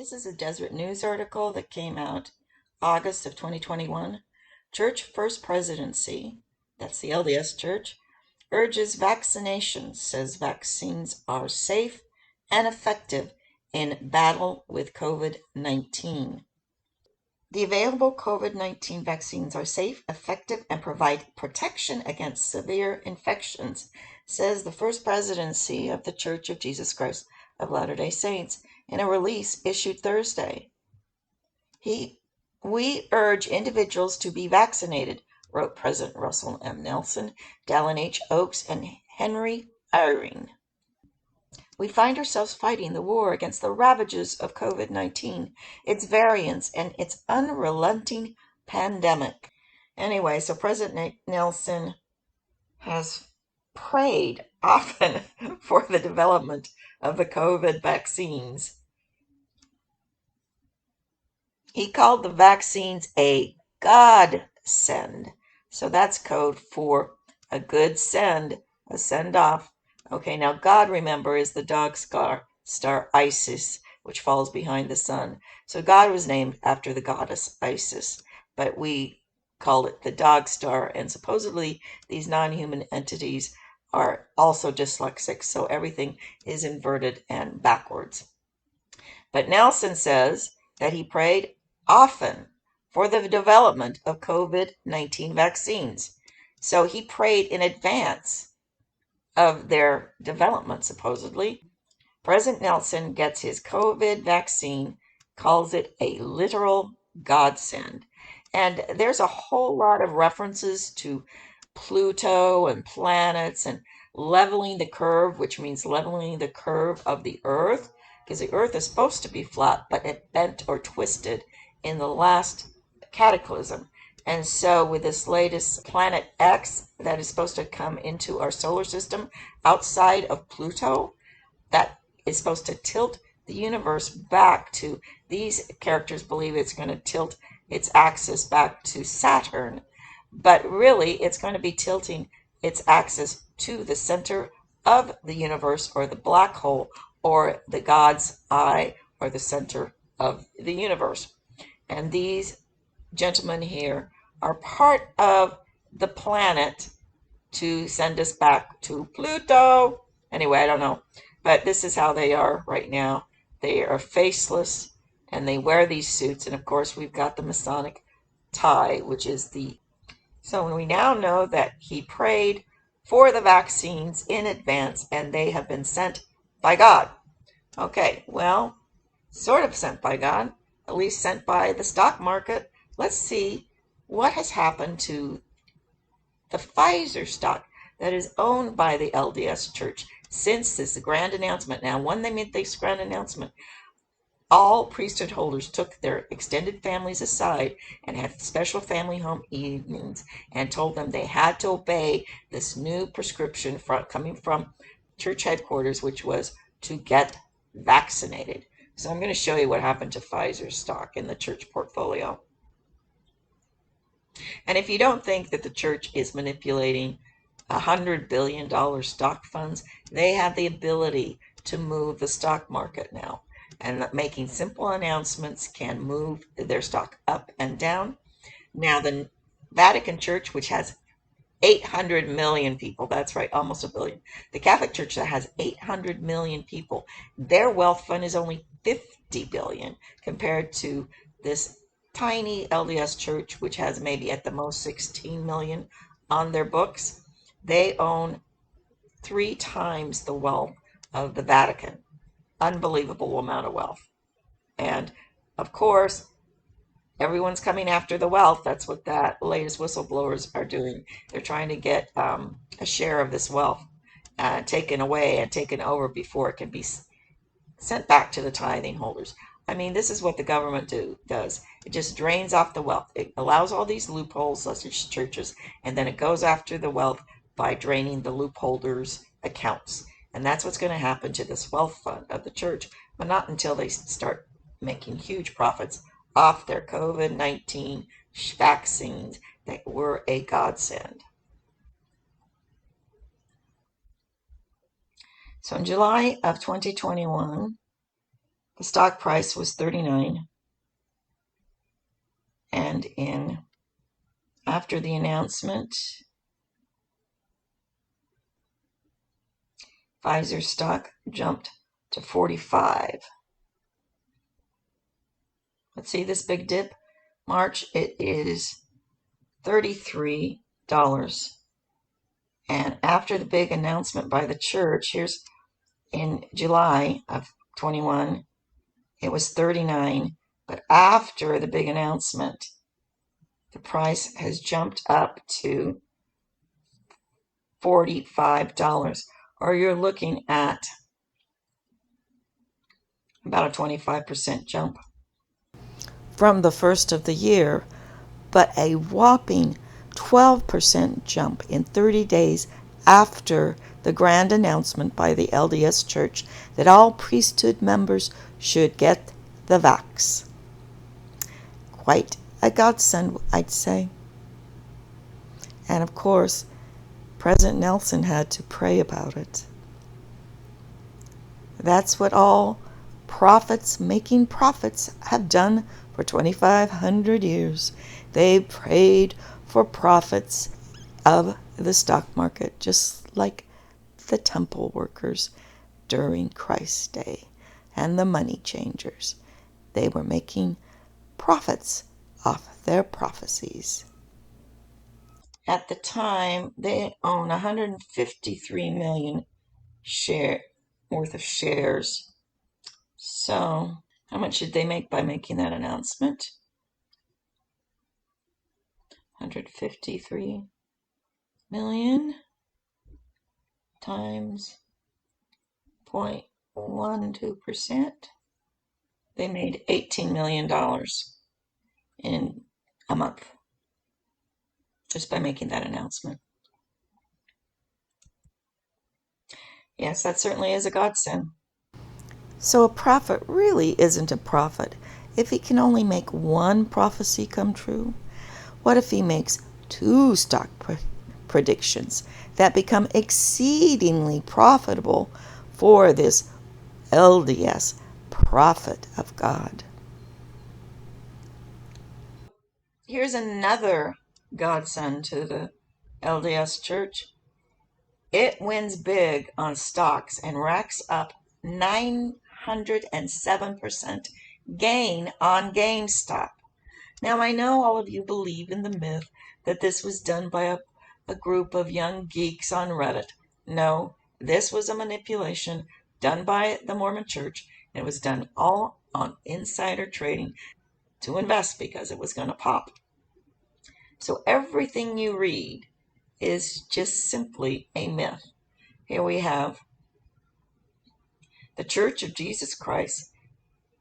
This is a Deseret News article that came out August of 2021. Church First Presidency, that's the LDS Church, urges vaccinations, says vaccines are safe and effective in battle with COVID-19. The available COVID-19 vaccines are safe, effective, and provide protection against severe infections, says the First Presidency of the Church of Jesus Christ of Latter-day Saints in a release issued Thursday. We urge individuals to be vaccinated, wrote President Russell M. Nelson, Dallin H. Oakes, and Henry Eyring. We find ourselves fighting the war against the ravages of COVID-19, its variants, and its unrelenting pandemic. Anyway, so President Nelson has prayed often for the development of the COVID vaccines. He called the vaccines a godsend. So that's code for a good send, a send off. Okay, now God, remember, is the dog star Isis, which falls behind the sun. So God was named after the goddess Isis, but we called it the dog star, and supposedly these non-human entities are also dyslexic, so everything is inverted and backwards. But Nelson says that he prayed often for the development of COVID-19 vaccines. So he prayed in advance of their development, supposedly. President Nelson gets his COVID vaccine, calls it a literal godsend. And there's a whole lot of references to Pluto and planets and leveling the curve, which means leveling the curve of the Earth, because the Earth is supposed to be flat, but it bent or twisted in the last cataclysm. And so with this latest planet X that is supposed to come into our solar system outside of Pluto, that is supposed to tilt the universe back to, these characters believe it's going to tilt its axis back to Saturn, but really it's going to be tilting its axis to the center of the universe, or the black hole, or the God's eye, or the center of the universe. And these gentlemen here are part of the planet to send us back to Pluto. Anyway, I don't know. But this is how they are right now. They are faceless, and they wear these suits. And of course, we've got the Masonic tie, which is the... So we now know that he prayed for the vaccines in advance, and they have been sent by God. Okay, well, sort of sent by God, at least sent by the stock market. Let's see what has happened to the Pfizer stock that is owned by the LDS Church since this grand announcement. Now, when they made this grand announcement, all priesthood holders took their extended families aside and had special family home evenings and told them they had to obey this new prescription coming from church headquarters, which was to get vaccinated. So I'm going to show you what happened to Pfizer stock in the church portfolio. And if you don't think that the church is manipulating $100 billion stock funds, they have the ability to move the stock market now. And making simple announcements can move their stock up and down. Now, the Vatican Church, which has 800 million people, that's right, almost a billion. The Catholic Church that has 800 million people, their wealth fund is only 50 billion compared to this tiny LDS Church, which has maybe at the most 16 million on their books. They own 3 times the wealth of the Vatican. Unbelievable amount of wealth. And of course, everyone's coming after the wealth. That's what that latest whistleblowers are doing. They're trying to get a share of this wealth taken away and taken over before it can be sent back to the tithing holders. I mean, this is what the government does. It just drains off the wealth. It allows all these loopholes, such as churches, and then it goes after the wealth by draining the loopholders' accounts. And that's what's going to happen to this wealth fund of the church, but not until they start making huge profits off their COVID-19 vaccines that were a godsend. So in July of 2021, The stock price was 39, and after the announcement, Pfizer stock jumped to 45. Let's see this big dip. March, it is $33. And after the big announcement by the church, here's in July of 21, it was 39. But after the big announcement, the price has jumped up to $45, or you're looking at about a 25% jump from the first of the year, but a whopping 12% jump in 30 days after the grand announcement by the LDS Church that all priesthood members should get the vax. Quite a godsend, I'd say. And of course, President Nelson had to pray about it. That's what all prophets making profits have done for 2,500 years. They prayed for profits of the stock market, just like the temple workers during Christ's day and the money changers. They were making profits off their prophecies. At the time, they own 153 million worth of shares. So, how much did they make by making that announcement? 153 million times 0.12%. They made $18 million in a month just by making that announcement. Yes, that certainly is a godsend. So a prophet really isn't a prophet if he can only make one prophecy come true. What if he makes two stock predictions that become exceedingly profitable for this LDS prophet of God? Here's another godsend to the LDS Church. It wins big on stocks and racks up 907% gain on GameStop. Now, I know all of you believe in the myth that this was done by a group of young geeks on Reddit. No, this was a manipulation done by the Mormon Church. And it was done all on insider trading to invest because it was going to pop. So everything you read is just simply a myth. Here we have the Church of Jesus Christ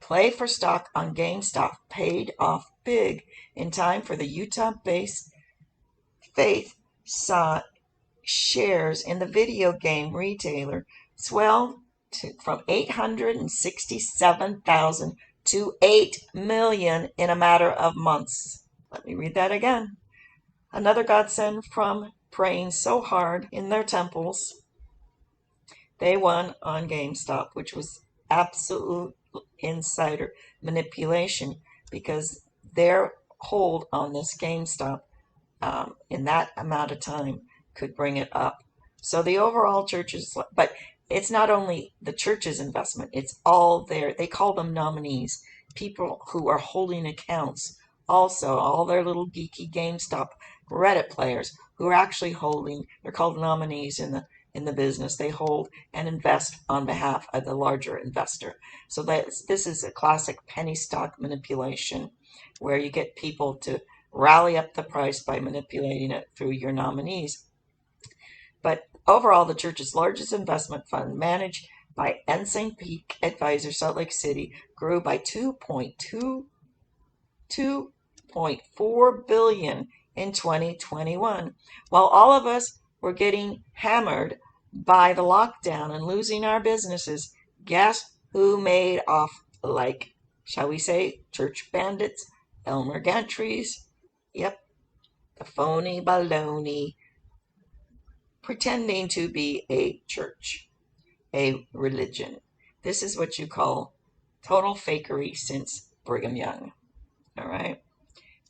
play for stock on GameStop paid off big in time for the Utah-based Faith saw shares in the video game retailer swell from 867,000 to 8 million in a matter of months. Let me read that again. Another godsend from praying so hard in their temples. They won on GameStop, which was absolute insider manipulation because their hold on this GameStop in that amount of time could bring it up. So the overall church's, but it's not only the church's investment, it's all there. They call them nominees, people who are holding accounts. Also, all their little geeky GameStop Reddit players who are actually holding, they're called nominees in the business. They hold and invest on behalf of the larger investor. So this is a classic penny stock manipulation where you get people to rally up the price by manipulating it through your nominees. But overall, the church's largest investment fund, managed by Ensign Peak Advisor Salt Lake City, grew by $2.4 billion in 2021. While all of us were getting hammered by the lockdown and losing our businesses, guess who made off like, shall we say, church bandits, Elmer Gantries? Yep, the phony baloney, pretending to be a church, a religion. This is what you call Total fakery since Brigham Young. All right.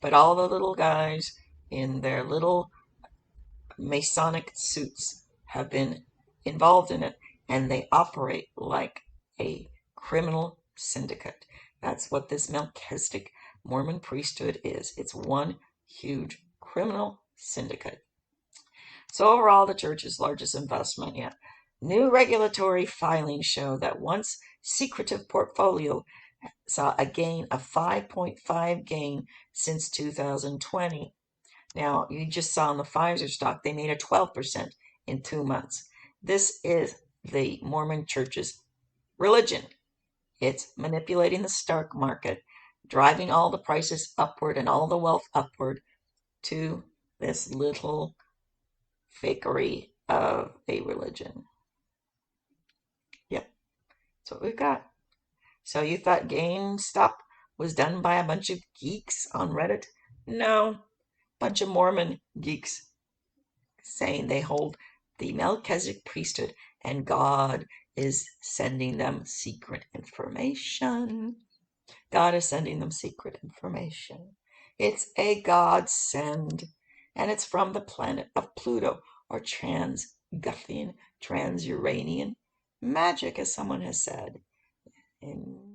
But all the little guys in their little Masonic suits have been involved in it, and they operate like a criminal syndicate. That's what this Melchizedek Mormon priesthood is. It's one huge criminal syndicate. So overall, the church's largest investment yet. New regulatory filings show that once secretive portfolio saw a gain of 5.5 gain since 2020. Now, you just saw in the Pfizer stock, they made a 12% in 2 months. This is the Mormon church's religion. It's manipulating the stock market, driving all the prices upward and all the wealth upward to this little fakery of a religion. Yep, that's what we've got. So you thought GameStop was done by a bunch of geeks on Reddit? No, bunch of Mormon geeks saying they hold the Melchizedek priesthood and God is sending them secret information. God is sending them secret information. It's a God send, and it's from the planet of Pluto, or Trans-Guthian, Trans-Uranian magic, as someone has said. And